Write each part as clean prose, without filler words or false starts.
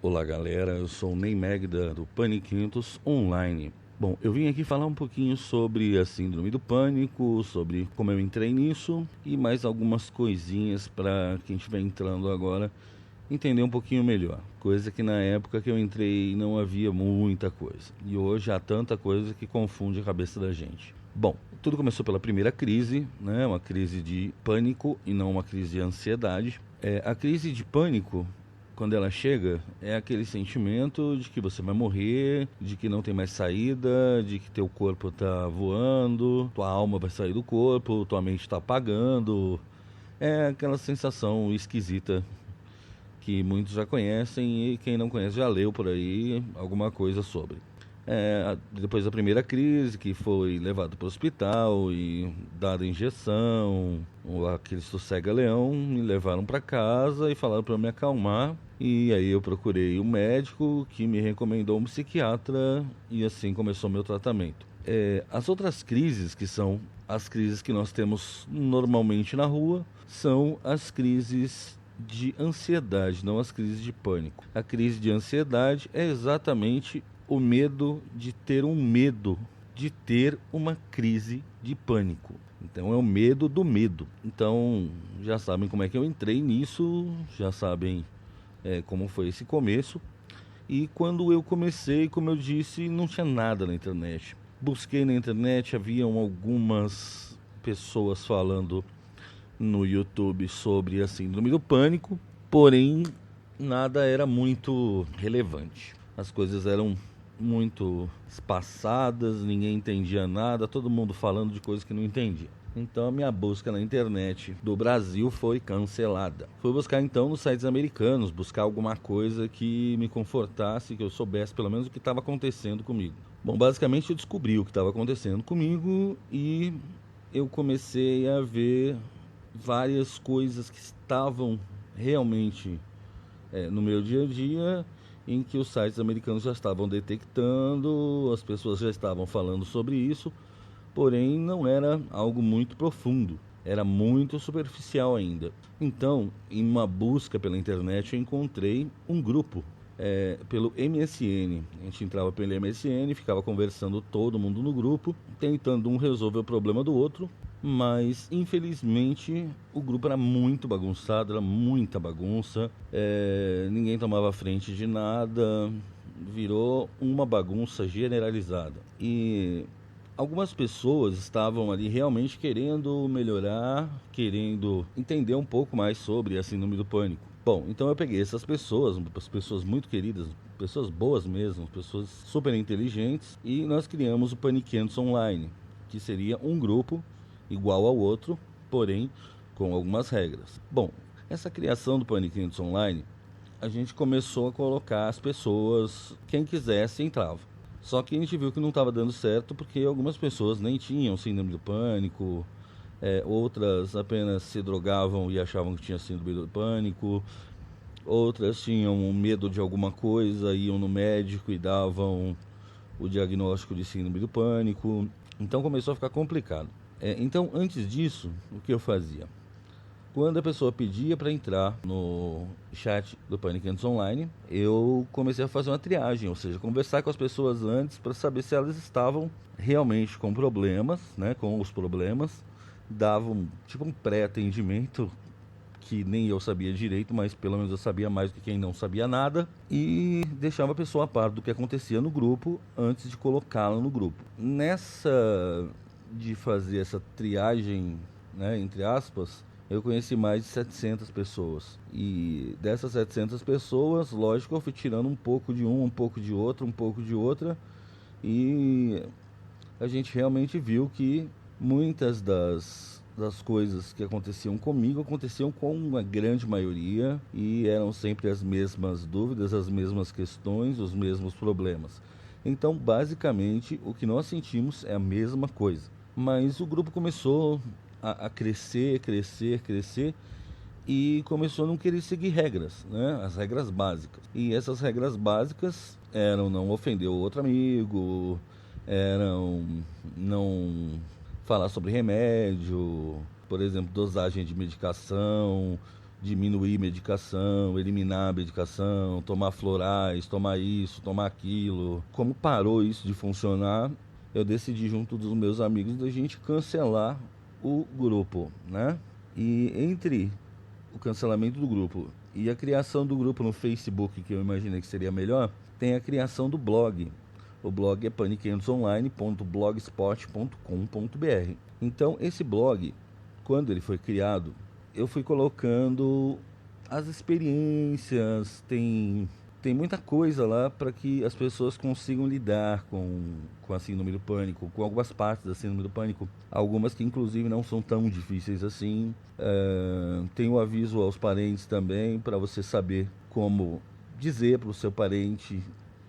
Olá galera, eu sou o Ney Magda do Paniquintos Online. Bom, eu vim aqui falar um pouquinho sobre a síndrome do pânico, sobre como eu entrei nisso e mais algumas coisinhas para quem estiver entrando agora entender um pouquinho melhor. Coisa que na época que eu entrei não havia muita coisa e hoje há tanta coisa que confunde a cabeça da gente. Bom, tudo começou pela primeira crise, né? Uma crise de pânico e não uma crise de ansiedade. A crise de pânico, quando ela chega, é aquele sentimento de que você vai morrer, de que não tem mais saída, de que teu corpo tá voando, tua alma vai sair do corpo, tua mente tá apagando. É aquela sensação esquisita que muitos já conhecem e quem não conhece já leu por aí alguma coisa sobre. Depois da primeira crise, que foi levado para o hospital e dada injeção, aquele sossega-leão, me levaram para casa e falaram para me acalmar. E aí eu procurei um médico que me recomendou um psiquiatra e assim começou meu tratamento. As outras crises, que são as crises que nós temos normalmente na rua, são as crises de ansiedade, não as crises de pânico. A crise de ansiedade é exatamente o medo de ter uma crise de pânico. Então é o medo do medo. Então já sabem como é que eu entrei nisso, já sabem como foi esse começo. E quando eu comecei, como eu disse, não tinha nada na internet. Busquei na internet, haviam algumas pessoas falando no YouTube sobre a síndrome do pânico, porém nada era muito relevante. As coisas eram muito espaçadas, ninguém entendia nada, todo mundo falando de coisas que não entendia. Então a minha busca na internet do Brasil foi cancelada. Fui buscar então nos sites americanos, buscar alguma coisa que me confortasse, que eu soubesse pelo menos o que estava acontecendo comigo. Bom, basicamente eu descobri o que estava acontecendo comigo e eu comecei a ver várias coisas que estavam realmente no meu dia a dia, em que os sites americanos já estavam detectando, as pessoas já estavam falando sobre isso, porém não era algo muito profundo, era muito superficial ainda. Então, em uma busca pela internet, eu encontrei um grupo pelo MSN. A gente entrava pelo MSN, ficava conversando todo mundo no grupo, tentando um resolver o problema do outro, mas infelizmente o grupo era muito bagunçado, era muita bagunça, ninguém tomava frente de nada, virou uma bagunça generalizada. E algumas pessoas estavam ali realmente querendo melhorar, querendo entender um pouco mais sobre a síndrome do pânico. Bom, então eu peguei essas pessoas, as pessoas muito queridas, pessoas boas mesmo, pessoas super inteligentes, e nós criamos o Paniquintos Online, que seria um grupo igual ao outro, porém com algumas regras. Bom, essa criação do Paniquintos Online, a gente começou a colocar as pessoas, quem quisesse entrava. Só que a gente viu que não estava dando certo porque algumas pessoas nem tinham síndrome do pânico, outras apenas se drogavam e achavam que tinha síndrome do pânico, outras tinham medo de alguma coisa, iam no médico e davam o diagnóstico de síndrome do pânico. Então começou a ficar complicado. Então, antes disso, o que eu fazia? Quando a pessoa pedia para entrar no chat do Paniquintos Online, eu comecei a fazer uma triagem, ou seja, conversar com as pessoas antes para saber se elas estavam realmente com problemas, né, com os problemas, davam tipo um pré-atendimento que nem eu sabia direito, mas pelo menos eu sabia mais do que quem não sabia nada, e deixava a pessoa a par do que acontecia no grupo antes de colocá-la no grupo. Nessa de fazer essa triagem, né, entre aspas, eu conheci mais de 700 pessoas. E dessas 700 pessoas, lógico, eu fui tirando um pouco de um pouco de outro, um pouco de outra. E a gente realmente viu que muitas das coisas que aconteciam comigo aconteciam com a grande maioria. E eram sempre as mesmas dúvidas, as mesmas questões, os mesmos problemas. Então, basicamente, o que nós sentimos é a mesma coisa. Mas o grupo começou a crescer e começou a não querer seguir regras, né? As regras básicas. E essas regras básicas eram não ofender o outro amigo, eram não falar sobre remédio, por exemplo, dosagem de medicação, diminuir medicação, eliminar a medicação, tomar florais, tomar isso, tomar aquilo. Como parou isso de funcionar, eu decidi junto dos meus amigos da gente cancelar o grupo, né? E entre o cancelamento do grupo e a criação do grupo no Facebook, que eu imaginei que seria melhor, tem a criação do blog. O blog é paniquentosonline.blogspot.com.br. Então, esse blog, quando ele foi criado, eu fui colocando as experiências, tem muita coisa lá para que as pessoas consigam lidar com a síndrome do pânico, com algumas partes da síndrome do pânico, algumas que inclusive não são tão difíceis assim. Tem o aviso aos parentes também, para você saber como dizer para o seu parente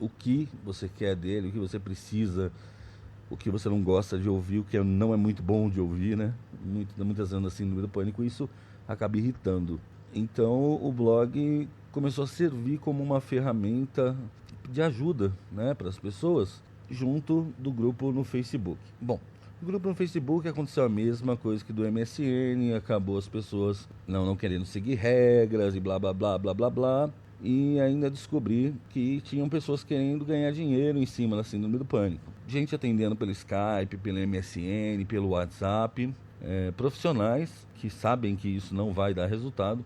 o que você quer dele, o que você precisa, o que você não gosta de ouvir, o que não é muito bom de ouvir, né? Muitas vezes assim, síndrome do pânico, isso acaba irritando. Então o blog começou a servir como uma ferramenta de ajuda, né, para as pessoas, junto do grupo no Facebook. Bom, no grupo no Facebook aconteceu a mesma coisa que do MSN, acabou as pessoas não querendo seguir regras e blá blá blá blá blá blá. E ainda descobri que tinham pessoas querendo ganhar dinheiro em cima da síndrome do pânico. Gente atendendo pelo Skype, pelo MSN, pelo WhatsApp. Profissionais que sabem que isso não vai dar resultado,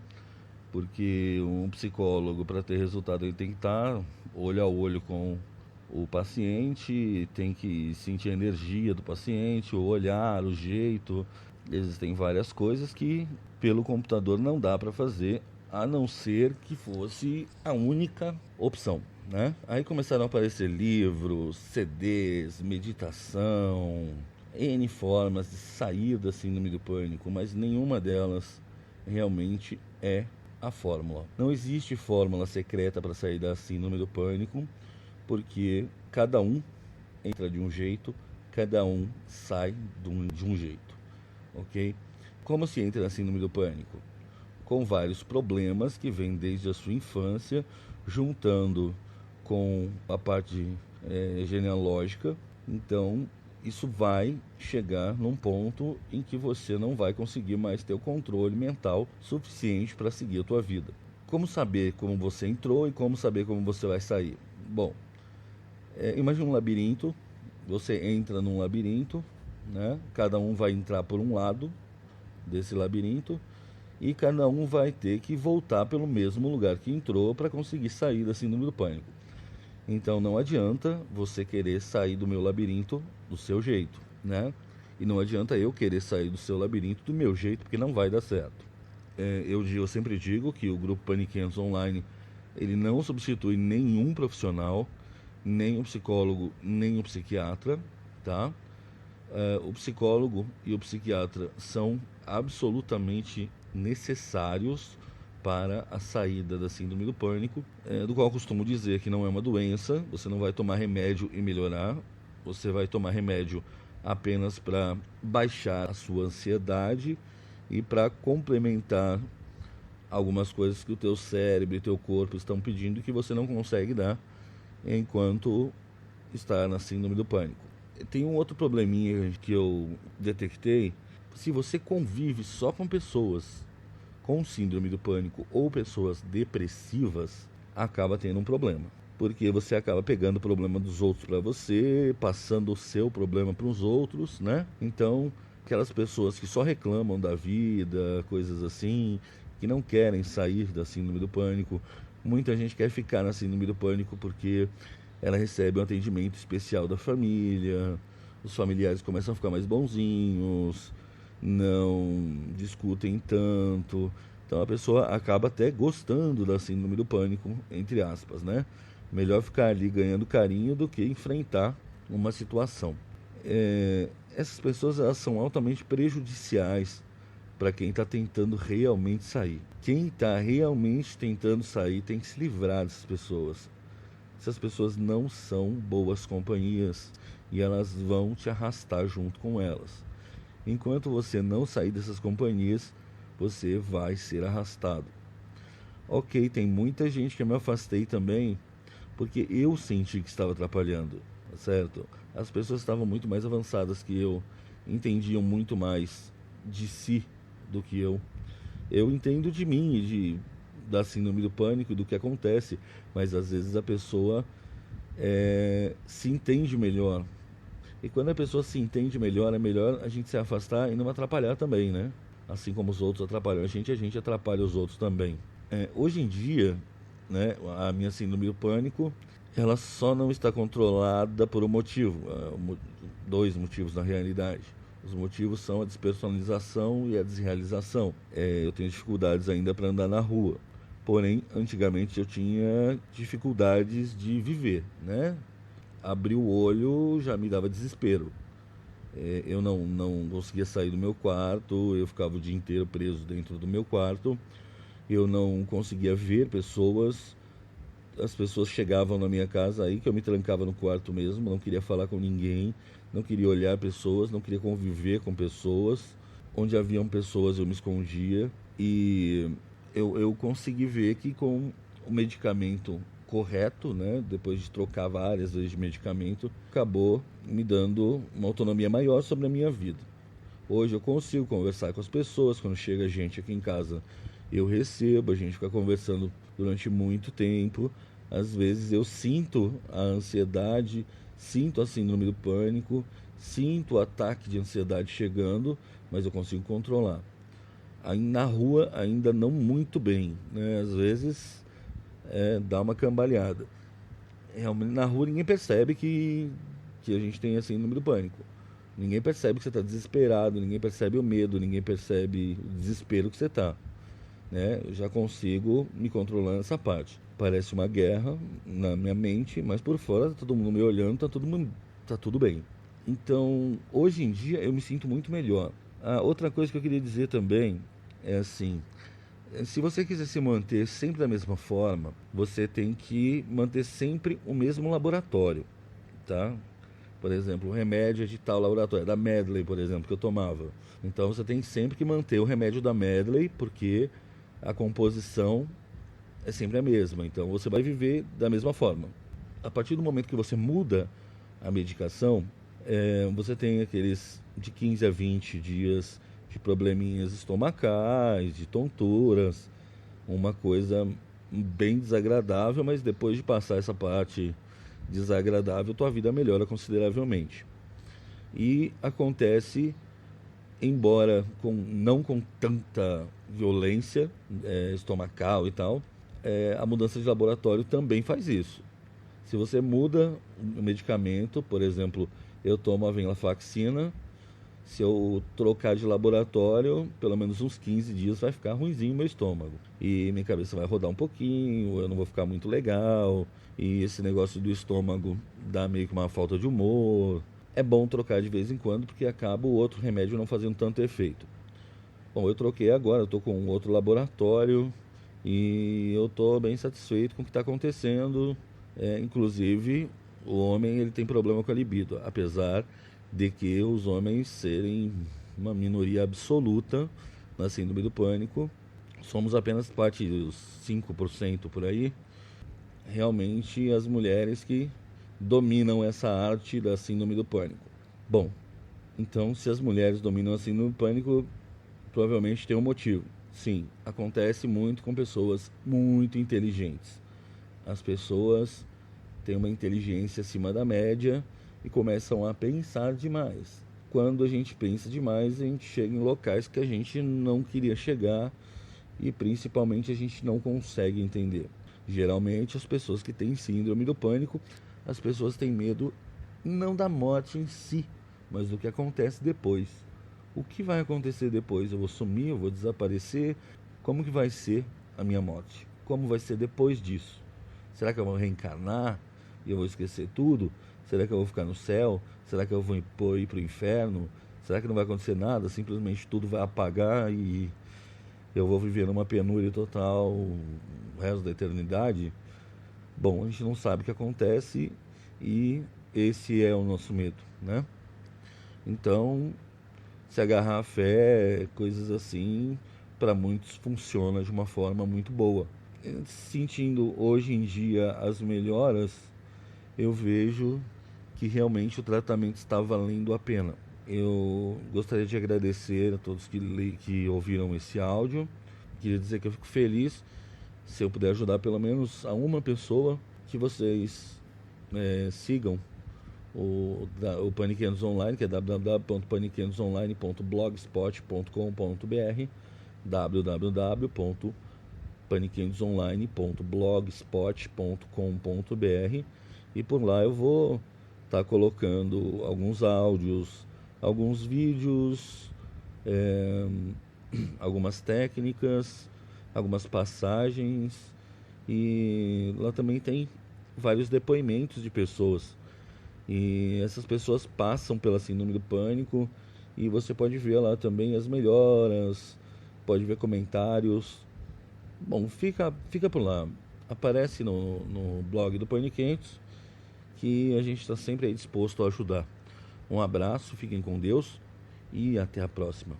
porque um psicólogo, para ter resultado, ele tem que estar olho a olho com o paciente, tem que sentir a energia do paciente, o olhar, o jeito. Existem várias coisas que pelo computador não dá para fazer, a não ser que fosse a única opção, né? Aí começaram a aparecer livros, CDs, meditação, N formas de sair da síndrome do pânico, mas nenhuma delas realmente é a fórmula. Não existe fórmula secreta para sair da síndrome do pânico, porque cada um entra de um jeito, cada um sai de um jeito, ok? Como se entra na síndrome do pânico? Com vários problemas que vêm desde a sua infância, juntando com a parte genealógica. Então, isso vai chegar num ponto em que você não vai conseguir mais ter o controle mental suficiente para seguir a tua vida. Como saber como você entrou e como saber como você vai sair? Bom, imagine um labirinto, você entra num labirinto, né? Cada um vai entrar por um lado desse labirinto, e cada um vai ter que voltar pelo mesmo lugar que entrou para conseguir sair da síndrome do pânico. Então não adianta você querer sair do meu labirinto do seu jeito, né? E não adianta eu querer sair do seu labirinto do meu jeito, porque não vai dar certo. Eu sempre digo que o grupo Paniquentos Online, ele não substitui nenhum profissional, nem o psicólogo, nem o psiquiatra, tá? O psicólogo e o psiquiatra são absolutamente necessários para a saída da síndrome do pânico, do qual eu costumo dizer que não é uma doença, você não vai tomar remédio e melhorar, você vai tomar remédio apenas para baixar a sua ansiedade e para complementar algumas coisas que o teu cérebro e teu corpo estão pedindo que você não consegue dar enquanto está na síndrome do pânico. Tem um outro probleminha que eu detectei. Se você convive só com pessoas com síndrome do pânico ou pessoas depressivas, acaba tendo um problema. Porque você acaba pegando o problema dos outros para você, passando o seu problema para os outros, né? Então, aquelas pessoas que só reclamam da vida, coisas assim, que não querem sair da síndrome do pânico. Muita gente quer ficar na síndrome do pânico porque ela recebe um atendimento especial da família, os familiares começam a ficar mais bonzinhos, não discutem tanto. Então a pessoa acaba até gostando da síndrome do pânico, entre aspas, né? Melhor ficar ali ganhando carinho do que enfrentar uma situação. Essas pessoas, elas são altamente prejudiciais para quem está tentando realmente sair. Quem está realmente tentando sair tem que se livrar dessas pessoas. Essas pessoas não são boas companhias e elas vão te arrastar junto com elas. Enquanto você não sair dessas companhias, você vai ser arrastado. Ok, tem muita gente que eu me afastei também, porque eu senti que estava atrapalhando, certo? As pessoas estavam muito mais avançadas que eu, entendiam muito mais de si do que eu. Eu entendo de mim, da síndrome do pânico e do que acontece, mas às vezes a pessoa se entende melhor. E quando a pessoa se entende melhor, é melhor a gente se afastar e não atrapalhar também, né? Assim como os outros atrapalham a gente atrapalha os outros também. Hoje em dia, né, a minha síndrome do pânico, ela só não está controlada por um motivo, dois motivos na realidade. Os motivos são a despersonalização e a desrealização. Eu tenho dificuldades ainda para andar na rua. Porém, antigamente eu tinha dificuldades de viver, né? Abrir o olho já me dava desespero. Eu não conseguia sair do meu quarto, eu ficava o dia inteiro preso dentro do meu quarto, eu não conseguia ver pessoas, as pessoas chegavam na minha casa aí que eu me trancava no quarto mesmo, não queria falar com ninguém, não queria olhar pessoas, não queria conviver com pessoas, onde haviam pessoas eu me escondia e eu consegui ver que com o medicamento correto, né, depois de trocar várias vezes de medicamento, acabou me dando uma autonomia maior sobre a minha vida. Hoje eu consigo conversar com as pessoas, quando chega gente aqui em casa, eu recebo, a gente fica conversando durante muito tempo. Às vezes eu sinto a ansiedade, sinto a síndrome do pânico, sinto o ataque de ansiedade chegando, mas eu consigo controlar. Aí na rua ainda não muito bem, né? Às vezes dá uma cambaleada. Realmente na rua ninguém percebe que a gente tem a síndrome do pânico. Ninguém percebe que você está desesperado, ninguém percebe o medo, ninguém percebe o desespero que você está. Né? Eu já consigo me controlar nessa parte. Parece uma guerra na minha mente, mas por fora tá todo mundo me olhando, tá tudo bem. Então, hoje em dia eu me sinto muito melhor. Outra coisa que eu queria dizer também é assim, se você quiser se manter sempre da mesma forma, você tem que manter sempre o mesmo laboratório, tá? Por exemplo, o remédio é de tal laboratório, da Medley, por exemplo, que eu tomava. Então você tem sempre que manter o remédio da Medley, porque a composição é sempre a mesma. Então você vai viver da mesma forma. A partir do momento que você muda a medicação, você tem aqueles de 15 a 20 dias de probleminhas estomacais, de tonturas, uma coisa bem desagradável, mas depois de passar essa parte desagradável, tua vida melhora consideravelmente. E acontece, embora não com tanta violência estomacal e tal, a mudança de laboratório também faz isso. Se você muda o medicamento, por exemplo, eu tomo a venlafaxina, se eu trocar de laboratório, pelo menos uns 15 dias vai ficar ruinzinho o meu estômago. E minha cabeça vai rodar um pouquinho, eu não vou ficar muito legal. E esse negócio do estômago dá meio que uma falta de humor. É bom trocar de vez em quando, porque acaba o outro remédio não fazendo tanto efeito. Bom, eu troquei agora, eu estou com um outro laboratório e eu estou bem satisfeito com o que está acontecendo. Inclusive, o homem ele tem problema com a libido, apesar de que os homens serem uma minoria absoluta na síndrome do pânico. Somos apenas parte dos 5% por aí. Realmente as mulheres que dominam essa arte da síndrome do pânico. Bom, então se as mulheres dominam a síndrome do pânico, provavelmente tem um motivo. Sim, acontece muito com pessoas muito inteligentes. As pessoas têm uma inteligência acima da média e começam a pensar demais. Quando a gente pensa demais, a gente chega em locais que a gente não queria chegar e principalmente a gente não consegue entender. Geralmente as pessoas que têm síndrome do pânico, as pessoas têm medo não da morte em si, mas do que acontece depois. O que vai acontecer depois? Eu vou sumir, eu vou desaparecer? Como que vai ser a minha morte? Como vai ser depois disso? Será que eu vou reencarnar e eu vou esquecer tudo? Será que eu vou ficar no céu? Será que eu vou ir para o inferno? Será que não vai acontecer nada? Simplesmente tudo vai apagar e eu vou viver numa penúria total o resto da eternidade? Bom, a gente não sabe o que acontece e esse é o nosso medo, né? Então, se agarrar à fé, coisas assim, para muitos funciona de uma forma muito boa. Sentindo hoje em dia as melhoras, eu vejo que realmente o tratamento está valendo a pena. Eu gostaria de agradecer a todos que ouviram esse áudio queria dizer que eu fico feliz se eu puder ajudar pelo menos a uma pessoa, que vocês sigam o Paniquendos Online, que é www.paniquendosonline.blogspot.com.br, www.paniquendosonline.blogspot.com.br, e por lá eu vou estar colocando alguns áudios, alguns vídeos, algumas técnicas, algumas passagens, e lá também tem vários depoimentos de pessoas. E essas pessoas passam pela síndrome do pânico, e você pode ver lá também as melhoras, pode ver comentários. Bom, fica por lá. Aparece no blog do Paniquentos, que a gente está sempre aí disposto a ajudar. Um abraço, fiquem com Deus e até a próxima.